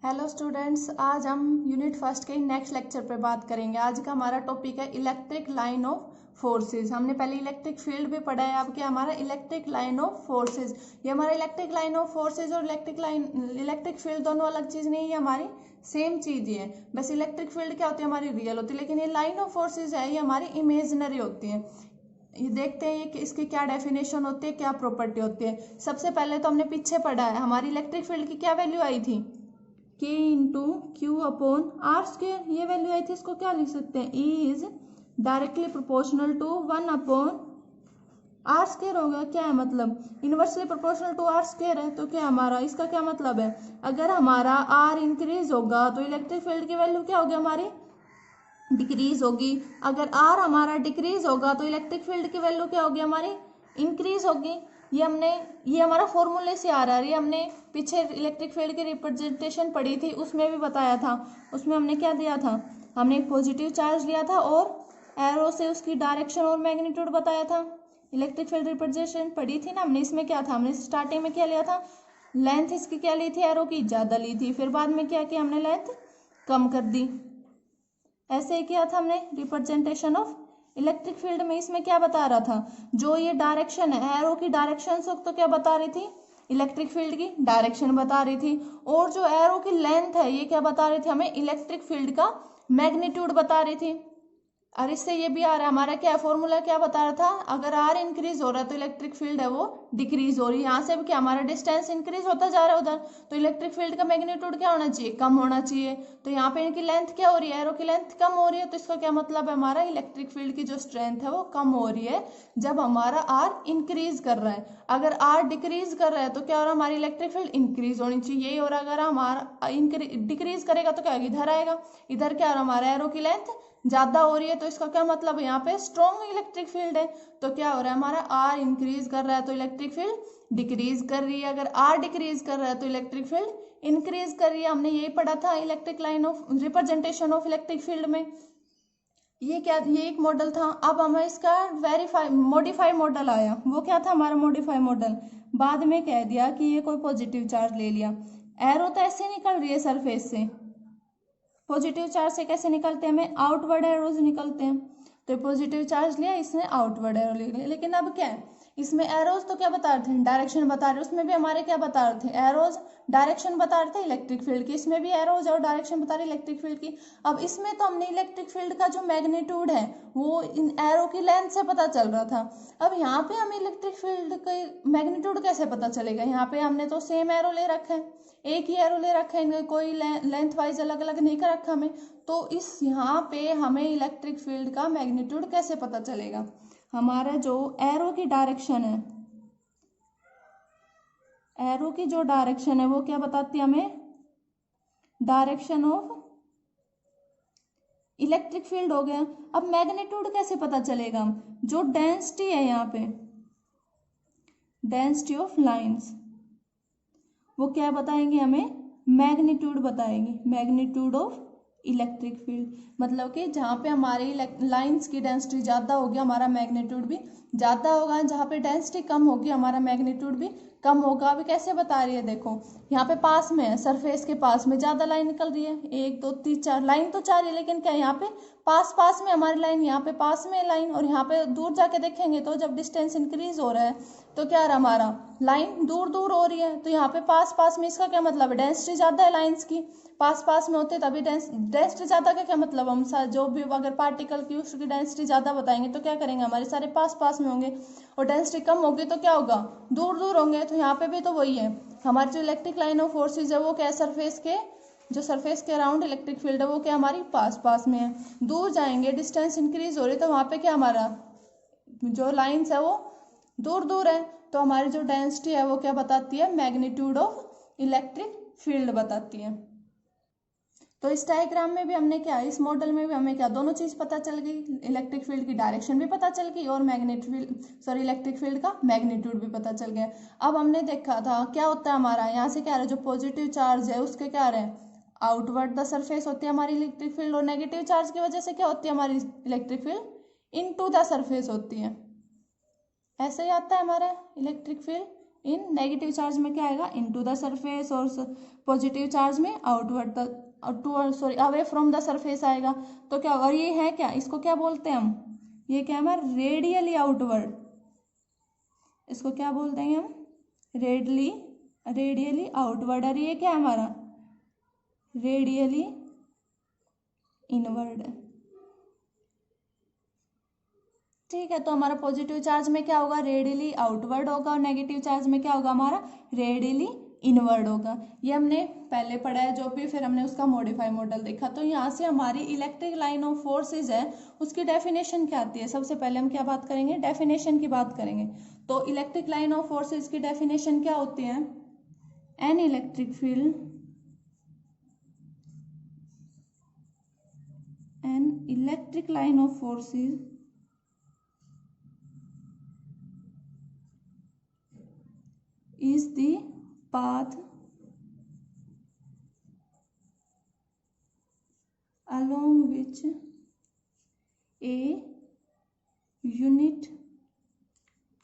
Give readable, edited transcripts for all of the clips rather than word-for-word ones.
Hello students, आज हम unit first के नेक्स्ट लेक्चर पे बात करेंगे। आज का हमारा टॉपिक है इलेक्ट्रिक लाइन ऑफ फोर्सेस। हमने पहले इलेक्ट्रिक फील्ड भी पढ़ा है, अब क्या हमारा इलेक्ट्रिक लाइन ऑफ फोर्सेस। ये हमारा इलेक्ट्रिक लाइन ऑफ फोर्सेस और इलेक्ट्रिक फील्ड दोनों अलग चीज नहीं है, हमारी सेम चीज ही है। बस इलेक्ट्रिक फील्ड क्या होती है, हमारी रियल होती है, लेकिन ये लाइन ऑफ फोर्सेज है ये हमारी इमेजिनरी होती है। ये देखते हैं कि इसकी क्या डेफिनेशन होती है, क्या प्रॉपर्टी होती है। सबसे पहले तो हमने पीछे पढ़ा है, हमारी इलेक्ट्रिक फील्ड की क्या वैल्यू आई थी, k into q upon r square, ये वैल्यू आई थी। इसको क्या लिख सकते हैं, E is directly proportional to 1 upon r square होगा। क्या है मतलब, inversely proportional to r square है, तो क्या हमारा इसका क्या मतलब है, अगर हमारा आर इंक्रीज होगा तो इलेक्ट्रिक फील्ड की वैल्यू क्या होगी, हमारी डिक्रीज होगी। अगर आर हमारा डिक्रीज होगा तो इलेक्ट्रिक फील्ड की वैल्यू क्या होगी, हमारी इंक्रीज होगी। ये हमारा फॉर्मूले से आ रहा है। ये हमने पीछे इलेक्ट्रिक फील्ड की रिप्रेजेंटेशन पढ़ी थी, उसमें भी बताया था। उसमें हमने क्या दिया था, हमने एक पॉजिटिव चार्ज लिया था और एरो से उसकी डायरेक्शन और मैग्नीट्यूड बताया था। इलेक्ट्रिक फील्ड रिप्रेजेंटेशन पढ़ी थी ना हमने। इसमें क्या था, हमने स्टार्टिंग में क्या लिया था, लेंथ इसकी क्या ली थी, एरो की ज़्यादा ली थी, फिर बाद में क्या किया, हमने लेंथ कम कर दी। ऐसे ही किया था हमने रिप्रेजेंटेशन ऑफ इलेक्ट्रिक फील्ड में। इसमें क्या बता रहा था, जो ये डायरेक्शन है, एरो की डायरेक्शन से तो क्या बता रही थी, इलेक्ट्रिक फील्ड की डायरेक्शन बता रही थी, और जो एरो की लेंथ है ये क्या बता रही थी, हमें इलेक्ट्रिक फील्ड का मैग्नीट्यूड बता रही थी। और इससे ये भी आ रहा है, हमारा क्या फॉर्मूला क्या बता रहा था, अगर आर इंक्रीज हो रहा है तो इलेक्ट्रिक फील्ड है वो डिक्रीज हो रही है। यहाँ से भी क्या, हमारा डिस्टेंस इंक्रीज होता जा रहा है उधर, तो इलेक्ट्रिक फील्ड का मैग्नीट्यूड क्या होना चाहिए, कम होना चाहिए। तो यहाँ पे इनकी लेंथ क्या हो रही है, एरो की लेंथ कम हो रही है, तो इसका क्या मतलब है, हमारा इलेक्ट्रिक फील्ड की जो स्ट्रेंथ है वो कम हो रही है जब हमारा आर इंक्रीज कर रहा है। अगर आर डिक्रीज कर रहा है तो क्या हो रहा है, हमारी इलेक्ट्रिक फील्ड इंक्रीज होनी चाहिए, यही हो रहा है। अगर हमारा डिक्रीज करेगा तो क्या इधर आएगा, इधर क्या हो रहा है, हमारा एरो की लेंथ ज्यादा हो रही है, तो इसका क्या मतलब है, यहाँ पे स्ट्रॉन्ग इलेक्ट्रिक फील्ड है। तो क्या हो रहा है, हमारा आर इंक्रीज कर रहा है तो इलेक्ट्रिक फील्ड डिक्रीज कर रही है, अगर आर डिक्रीज कर रहा है तो इलेक्ट्रिक फील्ड इंक्रीज कर रही है। हमने यही पढ़ा था electric line of representation of electric field में। ये एक मॉडल था। अब हमें इसका मॉडिफाई मॉडल आया। वो क्या था हमारा मॉडिफाई मॉडल, बाद में कह दिया कि ये कोई पॉजिटिव चार्ज ले लिया, एरो तो ऐसे निकल रही है सरफेस से, पॉजिटिव चार्ज से कैसे निकलते हैं, हमें आउटवर्ड एरोज निकलते हैं। तो पॉजिटिव चार्ज लिया, इसने आउटवर्ड एरो ले लिया। लेकिन अब क्या है, इसमें एरोज तो क्या बता रहे थे, डायरेक्शन बता रहे, उसमें भी हमारे क्या बता रहे थे, एरोज डायरेक्शन बता रहे थे इलेक्ट्रिक फील्ड की, इसमें भी एरोज और डायरेक्शन बता रहे इलेक्ट्रिक फील्ड की। अब इसमें तो हमने इलेक्ट्रिक फील्ड का जो मैग्नीट्यूड है वो इन एरो की लेंथ से पता चल रहा था। अब यहाँ पे हमें इलेक्ट्रिक फील्ड का मैग्नीट्यूड कैसे पता चलेगा, यहाँ पे हमने तो सेम एरो ले रखा है, एक ही एरो ले रखा है, इनका कोई लेंथ वाइज अलग अलग नहीं कर रखा हमें। तो इस यहाँ पे हमें इलेक्ट्रिक फील्ड का मैग्नीट्यूड कैसे पता चलेगा, हमारा जो एरो की डायरेक्शन है, एरो की जो डायरेक्शन है वो क्या बताती है हमें, डायरेक्शन ऑफ इलेक्ट्रिक फील्ड हो गया। अब मैग्नीट्यूड कैसे पता चलेगा, जो डेंसिटी है यहाँ पे, डेंसिटी ऑफ लाइंस, वो क्या बताएंगे हमें, मैग्नीट्यूड बताएंगे, मैग्नीट्यूड ऑफ इलेक्ट्रिक फील्ड। मतलब कि जहाँ पे हमारी लाइंस की डेंसिटी ज़्यादा होगी हमारा मैग्नीट्यूड भी ज़्यादा होगा, जहाँ पे डेंसिटी कम होगी हमारा मैग्नीट्यूड भी कम होगा। अभी कैसे बता रही है, देखो यहाँ पे पास में है, सरफेस के पास में ज़्यादा लाइन निकल रही है, 1 2 3 4 लाइन तो 4 है, लेकिन क्या यहाँ पे पास पास में हमारी लाइन, यहाँ पे पास में लाइन, और यहाँ पे दूर जाके देखेंगे तो जब डिस्टेंस इंक्रीज हो रहा है तो क्या रहा, हमारा लाइन दूर दूर हो रही है। तो यहाँ पे पास पास में, इसका क्या मतलब है, डेंसिटी ज्यादा है लाइंस की, पास पास में होते तभी डेंसिटी ज्यादा का क्या मतलब, हम जो भी अगर पार्टिकल की उसकी डेंसिटी ज्यादा बताएंगे तो क्या करेंगे, हमारे सारे पास पास में होंगे, और डेंसिटी कम होगी तो क्या होगा, दूर दूर होंगे। तो यहाँ पे भी तो वही है, हमारी जो इलेक्ट्रिक लाइन ऑफ फोर्सेज है वो क्या है, सरफेस के अराउंड इलेक्ट्रिक फील्ड है वो क्या हमारी पास पास में है। दूर जाएंगे, डिस्टेंस इंक्रीज हो रही है, तो वहाँ पे क्या हमारा जो लाइन्स है वो दूर दूर है, तो हमारी जो डेंसिटी है वो क्या बताती है, मैग्नीट्यूड ऑफ इलेक्ट्रिक फील्ड बताती है। तो इस डायग्राम में भी हमने क्या, इस मॉडल में भी हमें क्या, दोनों चीज पता चल गई, इलेक्ट्रिक फील्ड की डायरेक्शन भी पता चल गई और इलेक्ट्रिक फील्ड का मैग्नीट्यूड भी पता चल गया। अब हमने देखा था क्या होता है हमारा, यहाँ से क्या रहा है, जो पॉजिटिव चार्ज है उसके क्या रहे, आउटवर्ड द सरफेस होती है हमारी इलेक्ट्रिक फील्ड, और नेगेटिव चार्ज की वजह से क्या होती है हमारी electric field into the surface होती है। ऐसे ही आता है हमारा electric field in negative charge में क्या आएगा, इनटू द सरफेस, और पॉजिटिव चार्ज में outward to sorry away from the surface आएगा। तो क्या, और ये है क्या, इसको क्या बोलते हैं हम, ये क्या है हमारा रेडियली आउटवर्ड, इसको क्या बोलते हैं हम, रेडियली आउटवर्ड, और ये क्या है हमारा रेडियली इनवर्ड। ठीक है, तो हमारा पॉजिटिव चार्ज में क्या होगा, रेडियली आउटवर्ड होगा, और नेगेटिव चार्ज में क्या होगा हमारा, रेडियली इनवर्ड होगा। ये हमने पहले पढ़ा है जो भी, फिर हमने उसका मॉडिफाई मॉडल देखा। तो यहाँ से हमारी इलेक्ट्रिक लाइन ऑफ फोर्सेज है, उसकी डेफिनेशन क्या आती है, सबसे पहले हम क्या बात करेंगे, डेफिनेशन की बात करेंगे। तो इलेक्ट्रिक लाइन ऑफ फोर्सेज की डेफिनेशन क्या होती है, an electric field, N electric line of forces is the path along which a unit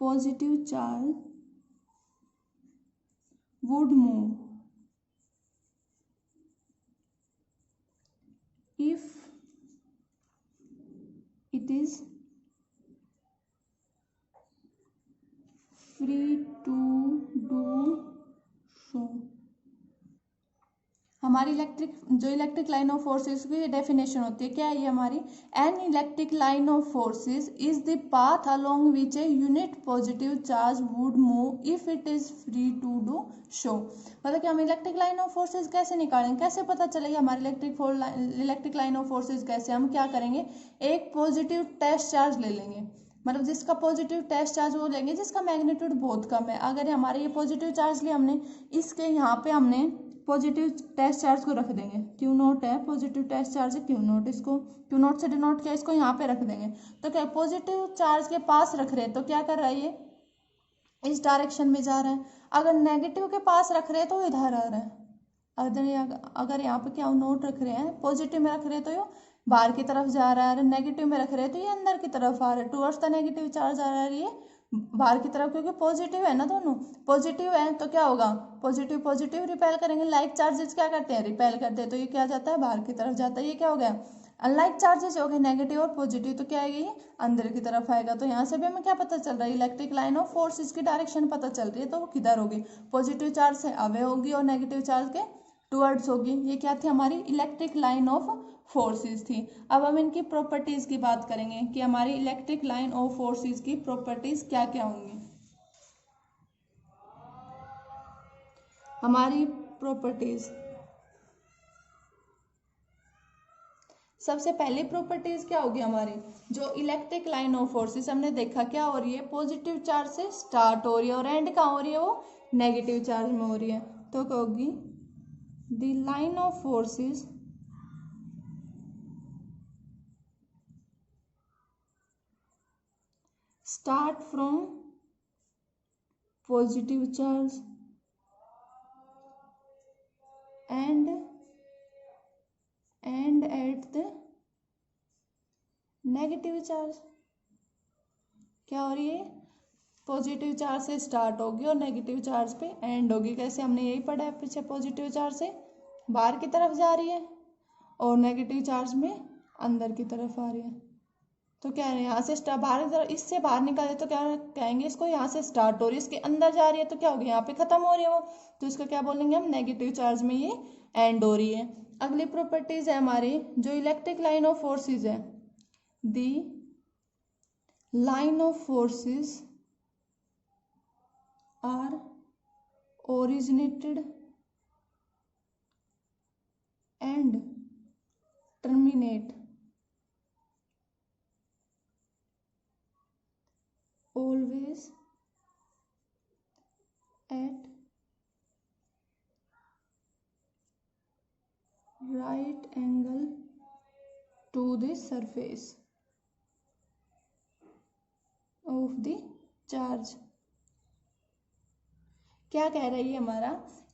positive charge would move if it is free to do so। हमारी electric line of forces की definition होती है, क्या है ये हमारी, an electric line of forces is the path along which a unit positive charge would move if it is free to do so. मतलब कि हम इलेक्ट्रिक लाइन ऑफ फोर्सेस कैसे निकालेंगे, कैसे पता चलेगा हमारी इलेक्ट्रिक लाइन ऑफ फोर्सेस कैसे, हम क्या करेंगे, एक पॉजिटिव टेस्ट चार्ज ले लेंगे, मतलब जिसका पॉजिटिव टेस्ट चार्ज वो लेंगे जिसका मैग्नीट्यूड बहुत कम है। अगर हमारे ये पॉजिटिव चार्ज लिया हमने, इसके यहाँ पे हमने पॉजिटिव टेस्ट चार्ज को रख देंगे, क्यू नोट है, पॉजिटिव टेस्ट चार्ज है क्यू नोट, इसको क्यू नोट से डिनोट किया, इसको यहाँ पे रख देंगे। तो क्या पॉजिटिव चार्ज के पास रख रहे हैं तो क्या कर रहा है, ये इस डायरेक्शन में जा रहा है। अगर नेगेटिव के पास रख रहे हैं तो इधर आ रहा है। अगर यहाँ पे क्या नोट रख रहे हैं, पॉजिटिव में रख रहे हैं तो ये बाहर की तरफ जा रहा है, नेगेटिव में रख रहे हैं तो ये अंदर की तरफ आ रहा है, टुवर्ड्स द नेगेटिव चार्ज आ रहा है, ये बाहर की तरफ, क्योंकि पॉजिटिव है ना, दोनों पॉजिटिव है तो क्या होगा, पॉजिटिव पॉजिटिव रिपेल करेंगे, लाइक चार्जेस क्या करते हैं, रिपेल करते हैं, तो ये क्या जाता है, बाहर की तरफ जाता है। ये क्या हो गया, अनलाइक चार्जेस हो गए नेगेटिव और पॉजिटिव, तो क्या आएगी, अंदर की तरफ आएगा। तो यहाँ से भी हमें क्या पता चल रहा है, इलेक्ट्रिक लाइन ऑफ फोर्स की डायरेक्शन पता चल रही है, तो वो किधर होगी, पॉजिटिव चार्ज से अवे होगी और नेगेटिव चार्ज के टुवर्ड्स होगी। ये क्या थी, हमारी इलेक्ट्रिक लाइन ऑफ फोर्सेस थी। अब हम इनकी प्रॉपर्टीज की बात करेंगे कि हमारी इलेक्ट्रिक लाइन ऑफ फोर्सेस की प्रॉपर्टीज क्या क्या होंगी। हमारी प्रॉपर्टीज, सबसे पहली प्रॉपर्टीज क्या होगी हमारी, जो इलेक्ट्रिक लाइन ऑफ फोर्सेस हमने देखा क्या हो रही है, पॉजिटिव चार्ज से स्टार्ट हो रही है और एंड कहाँ हो रही है, वो नेगेटिव चार्ज में हो रही है। तो क्या होगी, the line of forces start from positive charge and at the negative charge। क्या हो रही है, पॉजिटिव चार्ज से स्टार्ट होगी और नेगेटिव चार्ज पे एंड होगी। कैसे, हमने यही पढ़ा है पीछे, पॉजिटिव चार्ज से बाहर की तरफ जा रही है और नेगेटिव चार्ज में अंदर की तरफ आ रही है। तो क्या है, यहाँ से बाहर, इससे बाहर निकाले तो क्या कहेंगे, इसको यहाँ से स्टार्ट हो रही है, इसके अंदर जा रही है तो क्या होगी, यहाँ पे खत्म हो रही है वो, तो इसको क्या बोलेंगे हम, नेगेटिव चार्ज में ये एंड हो रही है। अगली प्रॉपर्टीज है हमारी, जो इलेक्ट्रिक लाइन ऑफ फोर्सेस है, the line of forces are originated and terminate always at right angle to the surface of the charge। क्या कह रही है हमारा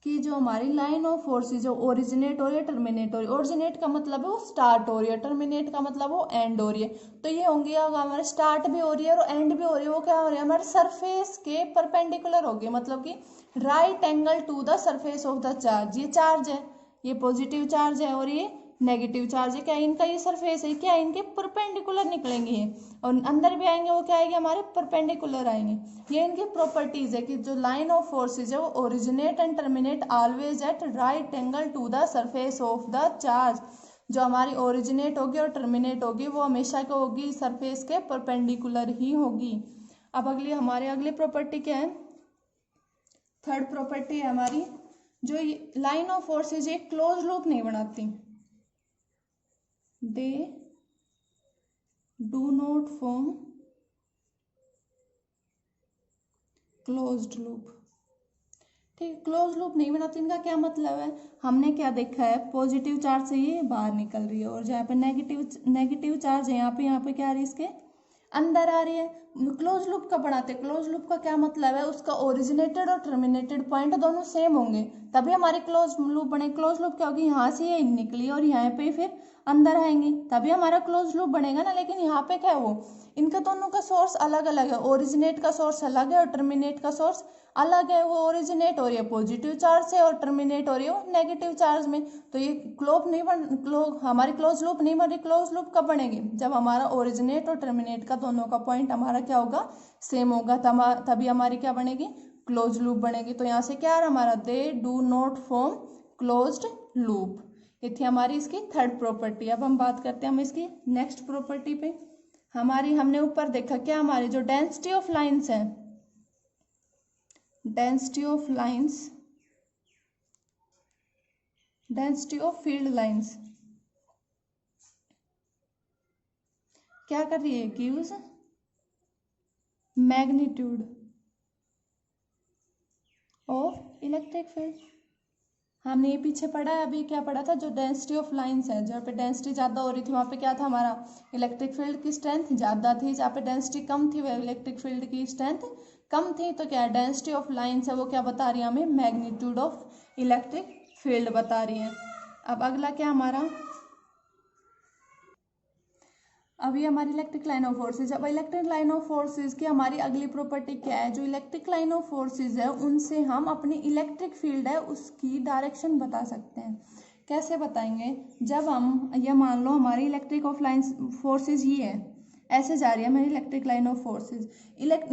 कि जो हमारी लाइन ऑफ फोर्सेज जो ओरिजिनेट हो रही है, टर्मिनेट हो रही है। ओरिजिनेट का मतलब है वो स्टार्ट हो रही है, टर्मिनेट का मतलब वो एंड हो रही है। तो ये होंगी हमारे स्टार्ट भी हो रही है और एंड भी हो रही है। वो क्या हो रही है, हमारे सरफेस के परपेंडिकुलर होगी, मतलब कि right angle to the surface of the charge. ये चार्ज है, ये पॉजिटिव चार्ज है और ये नेगेटिव चार्ज है। क्या इनका ये सरफेस है, क्या इनके परपेंडिकुलर निकलेंगे ये, और अंदर भी आएंगे वो क्या आएंगे, हमारे परपेंडिकुलर आएंगे। ये इनकी प्रॉपर्टीज है कि जो लाइन ऑफ फोर्सेज है वो originate and terminate always at right angle to the surface of the charge. जो हमारी ओरिजिनेट होगी और टर्मिनेट होगी वो हमेशा क्या होगी, सरफेस के परपेंडिकुलर ही होगी। अब अगली प्रॉपर्टी क्या है, थर्ड प्रॉपर्टी है हमारी, जो लाइन ऑफ फोर्सेज एक क्लोज लूप नहीं बनाती। They do not form closed loop. ठीक, क्लोज लूप नहीं बनाती। इनका क्या मतलब है, हमने क्या देखा है, पॉजिटिव चार्ज से ये बाहर निकल रही है और जहाँ पे नेगेटिव चार्ज है यहाँ पे क्या आ रही है, इसके अंदर आ रही है। क्लोज लूप का बनाते, क्लोज लूप का क्या मतलब है, उसका ओरिजिनेटेड और टर्मिनेटेड पॉइंट दोनों सेम होंगे तभी हमारी क्लोज लूप बने। क्लोज लूप क्या होगी, यहाँ से ये निकली और यहाँ पे फिर अंदर आएंगी तभी हमारा क्लोज लूप बनेगा ना। लेकिन यहाँ पे क्या है, वो इनका दोनों का सोर्स अलग अलग है। ओरिजिनेट का सोर्स अलग है और टर्मिनेट का सोर्स अलग है। वो ओरिजिनेट हो रही है पॉजिटिव चार्ज से और टर्मिनेट हो रही है नेगेटिव चार्ज में। तो ये हमारी क्लोज लूप नहीं बन रही। क्लोज लूप कब बनेगी, जब हमारा ओरिजिनेट और टर्मिनेट का दोनों का पॉइंट हमारा क्या होगा, सेम होगा, तभी हमारी क्या बनेगी, क्लोज लूप बनेगी। तो यहाँ से क्या आ रहा हमारा, they do not form closed loop. ये थी हमारी इसकी थर्ड प्रॉपर्टी। अब हम बात करते हैं हम इसकी नेक्स्ट प्रॉपर्टी पे। हमने ऊपर देखा क्या, हमारी जो डेंसिटी ऑफ लाइंस है, डेंसिटी ऑफ फील्ड लाइंस क्या कर रही है, gives magnitude of electric field. हमने ये पीछे पढ़ा है, अभी क्या पढ़ा था, जो डेंसिटी ऑफ लाइंस है, जहाँ पे डेंसिटी ज़्यादा हो रही थी वहाँ पे क्या था, हमारा इलेक्ट्रिक फील्ड की स्ट्रेंथ ज़्यादा थी। जहाँ पे डेंसिटी कम थी वह इलेक्ट्रिक फील्ड की स्ट्रेंथ कम थी। तो क्या डेंसिटी ऑफ लाइंस है वो क्या बता रही है हमें, मैग्नीट्यूड ऑफ इलेक्ट्रिक फील्ड बता रही है। अब अगला क्या हमारा, अभी हमारी इलेक्ट्रिक लाइन ऑफ फोर्सेज। अब इलेक्ट्रिक लाइन ऑफ फोर्सेज की हमारी अगली प्रॉपर्टी क्या है, जो इलेक्ट्रिक लाइन ऑफ फोर्सेज है उनसे हम अपनी इलेक्ट्रिक फील्ड है उसकी डायरेक्शन बता सकते हैं। कैसे बताएंगे, जब हम ये मान लो हमारी इलेक्ट्रिक ऑफ लाइन फोर्सेज ये है, ऐसे जा रही है हमारी इलेक्ट्रिक लाइन ऑफ फोर्सेज।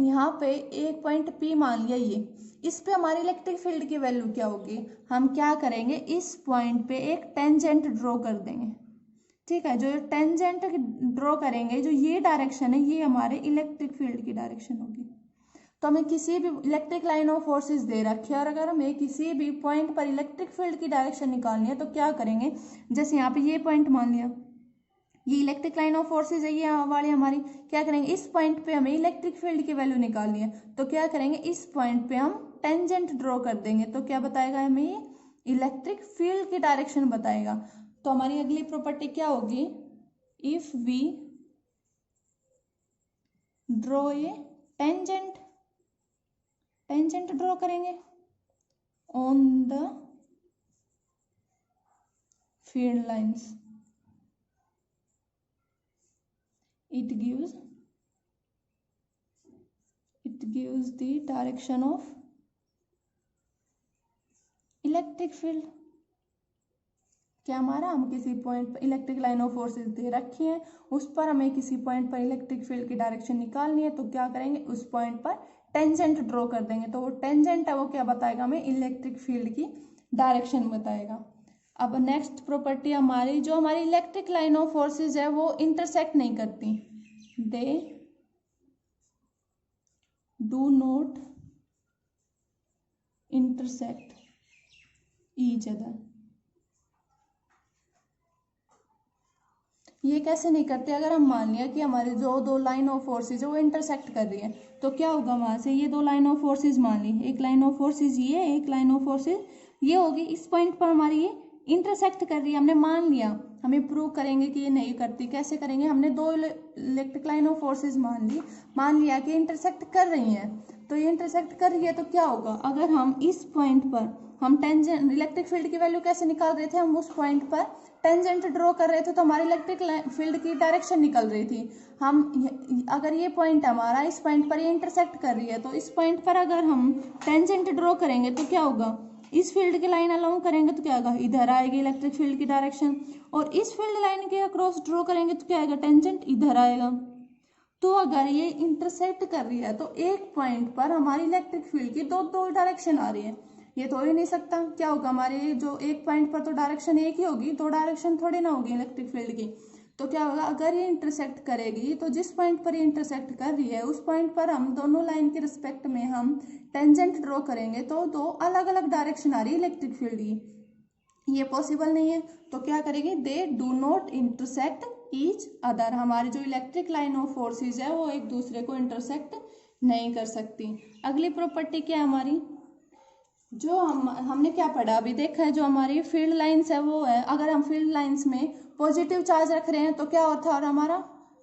यहाँ पे एक पॉइंट P मान लिया, ये इस पे हमारी इलेक्ट्रिक फील्ड की वैल्यू क्या होगी, हम क्या करेंगे, इस पॉइंट पे एक टेंजेंट ड्रॉ कर देंगे। ठीक है, जो टेंजेंट ड्रॉ करेंगे, जो ये डायरेक्शन है ये हमारे इलेक्ट्रिक फील्ड की डायरेक्शन होगी। तो हमें किसी भी इलेक्ट्रिक लाइन ऑफ फोर्सेस दे रखी है और अगर हमें किसी भी पॉइंट पर इलेक्ट्रिक फील्ड की डायरेक्शन निकालनी है तो क्या करेंगे, जैसे यहाँ पे ये पॉइंट मान लिया, ये इलेक्ट्रिक लाइन ऑफ फोर्सेज है, ये वाली हमारी, क्या करेंगे, इस पॉइंट पे हमें इलेक्ट्रिक फील्ड की वैल्यू निकालनी है तो क्या करेंगे, इस पॉइंट पे हम टेंजेंट ड्रॉ कर देंगे। तो क्या बताएगा हमें, ये इलेक्ट्रिक फील्ड की डायरेक्शन बताएगा। तो हमारी अगली प्रॉपर्टी क्या होगी, if we draw a tangent draw करेंगे on the field lines, it gives the direction of electric field. क्या हमारा, हम किसी पॉइंट पर इलेक्ट्रिक लाइन ऑफ फोर्सेस दे रखी है, उस पर हमें किसी पॉइंट पर इलेक्ट्रिक फील्ड की डायरेक्शन निकालनी है तो क्या करेंगे, उस पॉइंट पर टेंजेंट ड्रॉ कर देंगे। तो वो टेंजेंट है वो क्या बताएगा हमें, इलेक्ट्रिक फील्ड की डायरेक्शन बताएगा। अब नेक्स्ट प्रॉपर्टी हमारी, जो हमारी इलेक्ट्रिक लाइन ऑफ फोर्सेज है वो इंटरसेक्ट नहीं करती, they do not intersect each other. ये कैसे नहीं करते, अगर हम मान लिया कि हमारे जो दो लाइन ऑफ फोर्सेज है वो इंटरसेक्ट कर रही है तो क्या होगा, वहां से ये दो लाइन ऑफ फोर्सेज मान ली, एक लाइन ऑफ फोर्सेज ये, एक लाइन ऑफ फोर्सेज ये होगी, इस पॉइंट पर हमारी ये इंटरसेक्ट कर रही है, हमने मान लिया। हमें प्रूव करेंगे कि ये नहीं करती, कैसे करेंगे, हमने दो इलेक्ट्रिक लाइन ऑफ फोर्सेज मान लिया कि इंटरसेक्ट कर रही हैं। तो ये इंटरसेक्ट कर रही है तो क्या होगा, अगर हम इस पॉइंट पर हम टेंजेंट इलेक्ट्रिक फील्ड की वैल्यू कैसे निकाल रहे थे, हम उस पॉइंट पर टेंजेंट ड्रॉ कर रहे थे तो हमारी इलेक्ट्रिक फील्ड की डायरेक्शन निकल रही थी। हम अगर ये पॉइंट हमारा इस पॉइंट पर ये इंटरसेक्ट कर रही है तो इस पॉइंट पर अगर हम टेंजेंट ड्रॉ करेंगे तो क्या होगा, इस फील्ड की लाइन अलोंग करेंगे तो क्या होगा, इधर आएगी इलेक्ट्रिक फील्ड की डायरेक्शन, और इस फील्ड लाइन के अक्रॉस ड्रॉ करेंगे तो क्या आएगा, टेंजेंट इधर आएगा। तो अगर ये इंटरसेक्ट कर रही है तो एक पॉइंट पर हमारी इलेक्ट्रिक फील्ड की दो दो डायरेक्शन आ रही है, ये तो हो ही नहीं सकता। क्या होगा, हमारे जो एक पॉइंट पर तो डायरेक्शन एक ही होगी, दो डायरेक्शन थोड़ी ना होगी इलेक्ट्रिक फील्ड की। तो क्या होगा, अगर ये इंटरसेक्ट करेगी तो जिस पॉइंट पर ये इंटरसेक्ट कर रही है उस पॉइंट पर हम दोनों लाइन के रिस्पेक्ट में हम टेंजेंट ड्रॉ करेंगे तो दो अलग अलग डायरेक्शन आ रही है इलेक्ट्रिक फील्ड की, ये पॉसिबल नहीं है। तो क्या करेगी, they do not intersect each other, हमारी जो इलेक्ट्रिक लाइन ऑफ फोर्सेज है वो एक दूसरे को इंटरसेक्ट नहीं कर सकती। अगली प्रॉपर्टी क्या है हमारी, जो हमने क्या पढ़ा अभी देखा है, जो हमारी फील्ड लाइंस है वो है, अगर हम फील्ड लाइंस में पॉजिटिव चार्ज रख रहे हैं तो क्या होता है, और हमारा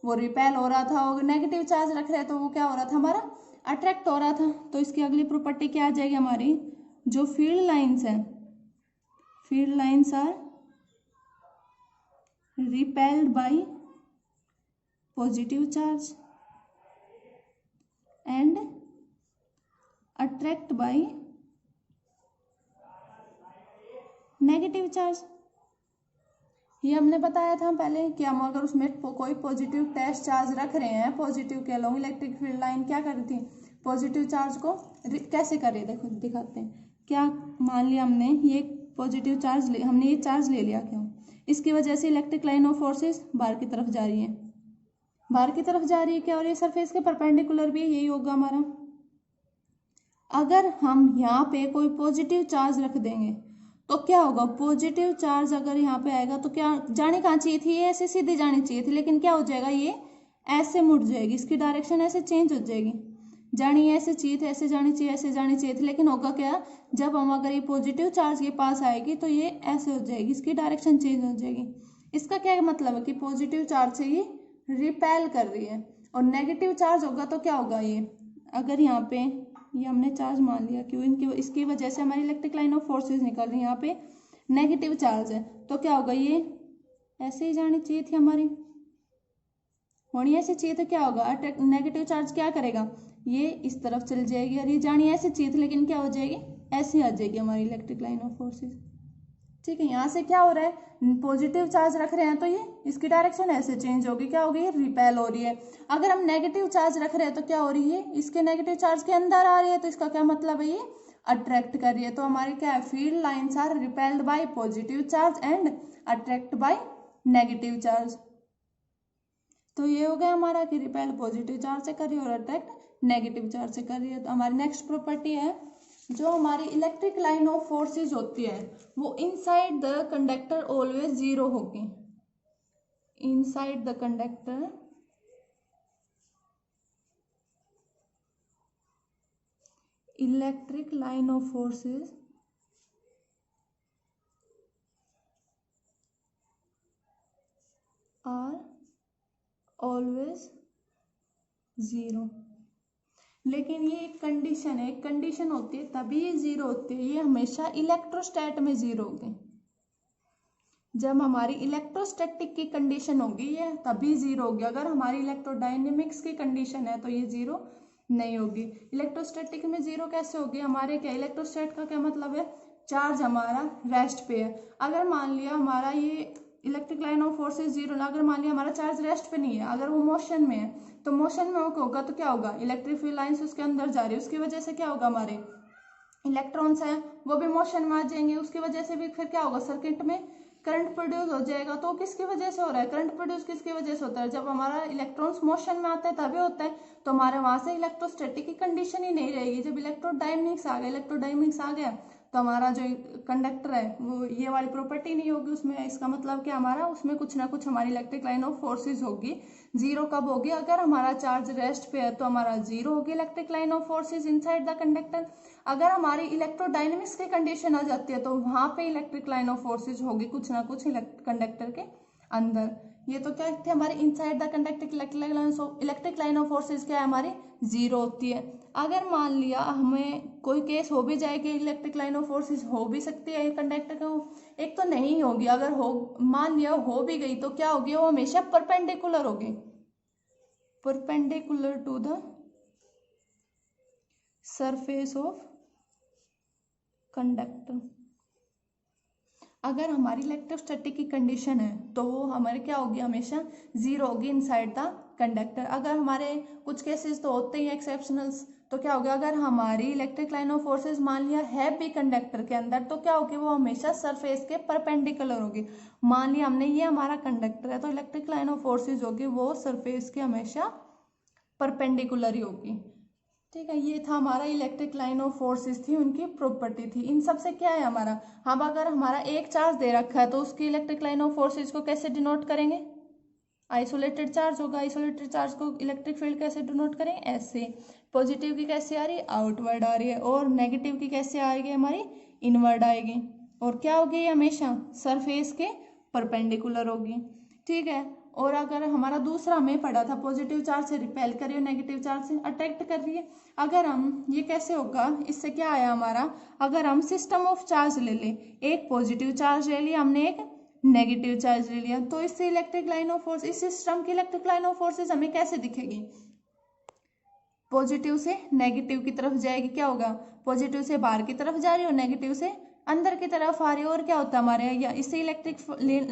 वो रिपेल हो रहा था, और नेगेटिव चार्ज रख रहे हैं तो वो क्या हो रहा था, हमारा अट्रैक्ट हो रहा था। तो इसकी अगली प्रॉपर्टी क्या आ जाएगी हमारी, जो फील्ड लाइंस है, field lines are repelled by positive charge and attract by negative charge. ये हमने बताया था पहले कि हम अगर उसमें कोई पॉजिटिव टेस्ट चार्ज रख रहे हैं, पॉजिटिव के अलोंग इलेक्ट्रिक फील्ड लाइन क्या कर रही थी, पॉजिटिव चार्ज को कैसे कर रही है, देखो दिखाते हैं। क्या मान लिया हमने ये पॉजिटिव चार्ज हमने ये चार्ज ले लिया, क्या इसकी वजह से इलेक्ट्रिक लाइन ऑफ फोर्सेस बाहर की तरफ जा रही है, बाहर की तरफ जा रही है क्या, और ये सरफेस के परपेंडिकुलर भी यही होगा हमारा। अगर हम यहाँ पे कोई पॉजिटिव चार्ज रख देंगे तो क्या होगा, पॉजिटिव चार्ज अगर यहाँ पे आएगा तो क्या जानी कहाँ चाहिए थी, ये ऐसे सीधी जानी चाहिए थी, लेकिन क्या हो जाएगा, ये ऐसे मुड़ जाएगी, इसकी डायरेक्शन ऐसे चेंज हो जाएगी। जानी ऐसे चाहिए थी, ऐसे जानी चाहिए, ऐसे जानी चाहिए थी, लेकिन होगा क्या, जब हम अगर ये पॉजिटिव चार्ज के पास आएगी तो ये ऐसे हो जाएगी, इसकी डायरेक्शन चेंज हो जाएगी। इसका क्या मतलब है कि पॉजिटिव चार्ज से ये रिपेल कर रही है, और नेगेटिव चार्ज होगा तो क्या होगा, ये अगर यहाँ पे ये हमने चार्ज मान लिया, क्यों, इनकी इसकी वजह से हमारी इलेक्ट्रिक लाइन ऑफ फोर्सेस निकल रही है, यहाँ पे नेगेटिव चार्ज है तो क्या होगा, ये ऐसे ही जानी चाहिए थी हमारी, होनी ऐसे चाहिए तो क्या होगा, नेगेटिव चार्ज क्या करेगा, ये इस तरफ चल जाएगी, और ये जानी ऐसे चाहिए थी लेकिन क्या हो जाएगी, ऐसे आ जाएगी हमारी इलेक्ट्रिक लाइन ऑफ फोर्सेस। ठीक है, यहाँ से क्या हो रहा है, पॉजिटिव चार्ज रख रहे हैं तो ये इसकी डायरेक्शन ऐसे चेंज होगी, क्या होगी, रिपेल हो रही है। अगर हम नेगेटिव चार्ज रख रहे हैं तो क्या हो रही है, इसके नेगेटिव चार्ज के अंदर आ रही है, तो इसका क्या मतलब है, ये अट्रैक्ट कर रही है। तो हमारी क्या है, field lines are repelled by positive charge and attract by negative charge. तो ये हो गया हमारा कि रिपेल पॉजिटिव चार्ज से कर रही है और अट्रैक्ट नेगेटिव चार्ज से कर रही है। तो हमारी नेक्स्ट प्रॉपर्टी है, जो हमारी इलेक्ट्रिक लाइन ऑफ फोर्सेज होती है वो inside the conductor always zero होगी, inside the conductor electric line of forces are always zero. लेकिन ये एक कंडीशन है, एक कंडीशन होती है तभी ये जीरो होती है, ये हमेशा इलेक्ट्रोस्टैट में जीरो होगी। जब हमारी इलेक्ट्रोस्टैटिक की कंडीशन होगी ये तभी जीरो होगी, अगर हमारी इलेक्ट्रोडायनेमिक्स की कंडीशन है तो ये जीरो नहीं होगी। इलेक्ट्रोस्टैटिक में जीरो कैसे होगी, हमारे क्या, इलेक्ट्रोस्टैट का क्या मतलब है, चार्ज हमारा रेस्ट पे है। अगर मान लिया हमारा ये electric line of forces zero, अगर मान लिया हमारा चार्ज रेस्ट पे नहीं है, अगर वो मोशन में है, तो मोशन में होगा तो क्या होगा, इलेक्ट्रिक फील्ड लाइंस उसके अंदर जा रही है, उसकी वजह से क्या होगा, हमारे इलेक्ट्रॉन्स हैं वो भी मोशन में आ जाएंगे, उसकी वजह से भी फिर क्या होगा, सर्किट में करंट प्रोड्यूस हो जाएगा। तो किसकी वजह से हो रहा है, करंट प्रोड्यूस किसकी वजह से होता है, जब हमारा इलेक्ट्रॉन्स मोशन में आता है तभी होता है। तो हमारे वहां से इलेक्ट्रोस्टैटिक की कंडीशन ही नहीं रहेगी। जब इलेक्ट्रोडायनेमिक्स आ गया, इलेक्ट्रोडायनेमिक्स आ गया तो हमारा जो कंडक्टर है वो ये वाली प्रॉपर्टी नहीं होगी उसमें। इसका मतलब कि हमारा उसमें कुछ ना कुछ हमारी इलेक्ट्रिक लाइन ऑफ फोर्सेज होगी। जीरो कब होगी, अगर हमारा चार्ज रेस्ट पे है तो हमारा जीरो होगी electric line of forces inside the conductor. अगर हमारी इलेक्ट्रोडायनेमिक्स की कंडीशन आ जाती है तो वहां पे इलेक्ट्रिक लाइन ऑफ फोर्सेज होगी कुछ ना कुछ कंडक्टर के अंदर। ये तो क्या थे हमारे inside the conductor electric line of forces क्या है हमारी 0 होती है। अगर मान लिया हमें कोई केस हो भी जाए कि इलेक्ट्रिक लाइन ऑफ फोर्सेज हो भी सकती है कंडक्टर का, एक तो नहीं होगी, अगर हो मान लिया हो भी गई तो क्या होगी, वो हमेशा परपेंडिकुलर होगी, perpendicular to the surface of conductor. अगर हमारी इलेक्ट्रोस्टैटिक की कंडीशन है तो वो हमारे क्या होगी, हमेशा 0 होगी इनसाइड द कंडक्टर। अगर हमारे कुछ केसेस तो होते ही एक्सेप्शनल्स, तो क्या होगा, अगर हमारी इलेक्ट्रिक लाइन ऑफ फोर्सेज मान लिया है भी कंडक्टर के अंदर तो क्या होगी, वो हमेशा सरफेस के परपेंडिकुलर होगी। मान लिया हमने ये हमारा कंडक्टर है तो इलेक्ट्रिक लाइन ऑफ फोर्सेज होगी वो सरफेस के हमेशा परपेंडिकुलर ही होगी। ठीक है, ये था हमारा इलेक्ट्रिक लाइन ऑफ फोर्सेस थी, उनकी प्रॉपर्टी थी। इन सब से क्या है हमारा, हम अगर हमारा एक चार्ज दे रखा है तो उसकी इलेक्ट्रिक लाइन ऑफ फोर्सेस को कैसे डिनोट करेंगे, आइसोलेटेड चार्ज होगा। आइसोलेटेड चार्ज को इलेक्ट्रिक फील्ड कैसे डिनोट करें, ऐसे। पॉजिटिव की कैसे आ रही है, आउटवर्ड आ रही है, और नेगेटिव की कैसे आएगी, हमारी इनवर्ड आएगी। और क्या होगी, ये हमेशा सरफेस के परपेंडिकुलर होगी। ठीक है, और अगर हमारा दूसरा हमें पढ़ा था पॉजिटिव चार्ज से रिपेल कर रही है, नेगेटिव चार्ज से अट्रैक्ट कर रही है। अगर हम ये कैसे होगा, इससे क्या आया हमारा, अगर हम सिस्टम ऑफ चार्ज ले लें, एक पॉजिटिव चार्ज ले लिया हमने, एक नेगेटिव चार्ज ले लिया, तो इससे इलेक्ट्रिक लाइन ऑफ फोर्स, इस सिस्टम की इलेक्ट्रिक लाइन ऑफ फोर्सेस हमें कैसे दिखेगी, पॉजिटिव से नेगेटिव की तरफ जाएगी। क्या होगा, पॉजिटिव से बाहर की तरफ जा रही है और नेगेटिव से अंदर की तरफ आ रही है। और क्या होता है हमारे या इससे इलेक्ट्रिक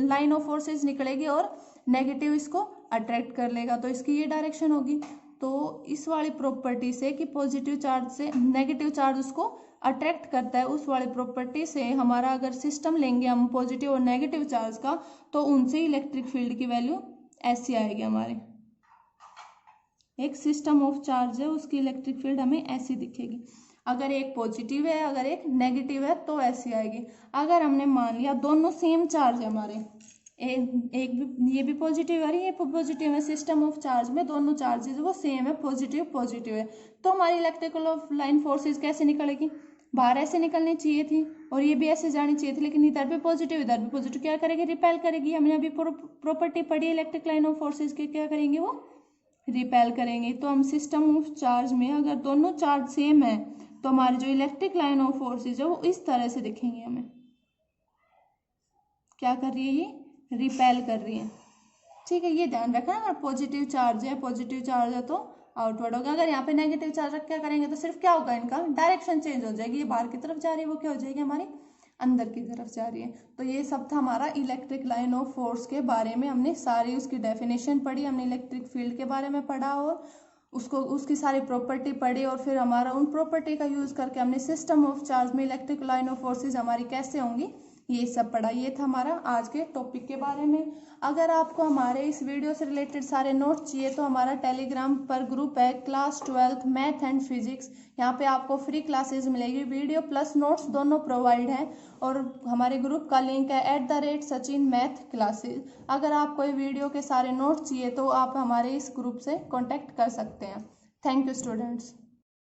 लाइन ऑफ फोर्सेस निकलेगी और नेगेटिव इसको अट्रैक्ट कर लेगा, तो इसकी ये डायरेक्शन होगी। तो इस वाली प्रॉपर्टी से कि पॉजिटिव चार्ज से नेगेटिव चार्ज उसको अट्रैक्ट करता है, उस वाली प्रॉपर्टी से हमारा अगर सिस्टम लेंगे हम पॉजिटिव और नेगेटिव चार्ज का, तो उनसे इलेक्ट्रिक फील्ड की वैल्यू ऐसी आएगी हमारे। एक सिस्टम ऑफ चार्ज है उसकी इलेक्ट्रिक फील्ड हमें ऐसी दिखेगी। अगर एक पॉजिटिव है अगर एक नेगेटिव है तो ऐसी आएगी। अगर हमने मान लिया दोनों सेम चार्ज है हमारे, एक भी ये भी पॉजिटिव है ये पॉजिटिव है, सिस्टम ऑफ चार्ज में दोनों चार्जेस वो सेम है, पॉजिटिव पॉजिटिव है, तो हमारी इलेक्ट्रिकल ऑफ लाइन फोर्सेज कैसे निकलेगी, बाहर ऐसे निकलनी चाहिए थी और ये भी ऐसे जानी चाहिए थी, लेकिन इधर भी पॉजिटिव इधर भी पॉजिटिव, क्या करेगी, रिपेल करेगी। हमने अभी प्रॉपर्टी पढ़ी इलेक्ट्रिक लाइन ऑफ फोर्सेज की, क्या करेंगे, वो रिपेल करेंगे। तो हम सिस्टम ऑफ चार्ज में अगर दोनों चार्ज सेम है तो हमारी जो इलेक्ट्रिक लाइन ऑफ फोर्सेज है वो इस तरह से दिखेंगे हमें। क्या कर रही है, ये रिपेल कर रही है। ठीक है, ये ध्यान रखना, अगर पॉजिटिव चार्ज है तो आउटवर्ड होगा। अगर यहाँ पे नेगेटिव चार्ज रख क्या करेंगे तो सिर्फ क्या होगा, इनका डायरेक्शन चेंज हो जाएगी, ये बाहर की तरफ जा रही है वो क्या हो जाएगी, हमारी अंदर की तरफ जा रही है। तो ये सब था हमारा इलेक्ट्रिक लाइन ऑफ फोर्स के बारे में, हमने सारी उसकी डेफिनेशन पढ़ी, हमने इलेक्ट्रिक फील्ड के बारे में पढ़ा और उसको उसकी सारी प्रॉपर्टी पढ़ी, और फिर हमारा उन प्रॉपर्टी का यूज करके हमने सिस्टम ऑफ चार्ज में इलेक्ट्रिक लाइन ऑफ फोर्सेज हमारी कैसे होंगी ये सब पढ़ा। ये था हमारा आज के टॉपिक के बारे में। अगर आपको हमारे इस वीडियो से रिलेटेड सारे नोट्स चाहिए तो हमारा टेलीग्राम पर ग्रुप है क्लास 12 मैथ एंड फिजिक्स, यहाँ पे आपको फ्री क्लासेस मिलेगी, वीडियो प्लस नोट्स दोनों प्रोवाइड हैं, और हमारे ग्रुप का लिंक है @Sachin मैथ क्लासेस। अगर आपको ये वीडियो के सारे नोट्स चाहिए तो आप हमारे इस ग्रुप से कॉन्टेक्ट कर सकते हैं। Thank you students.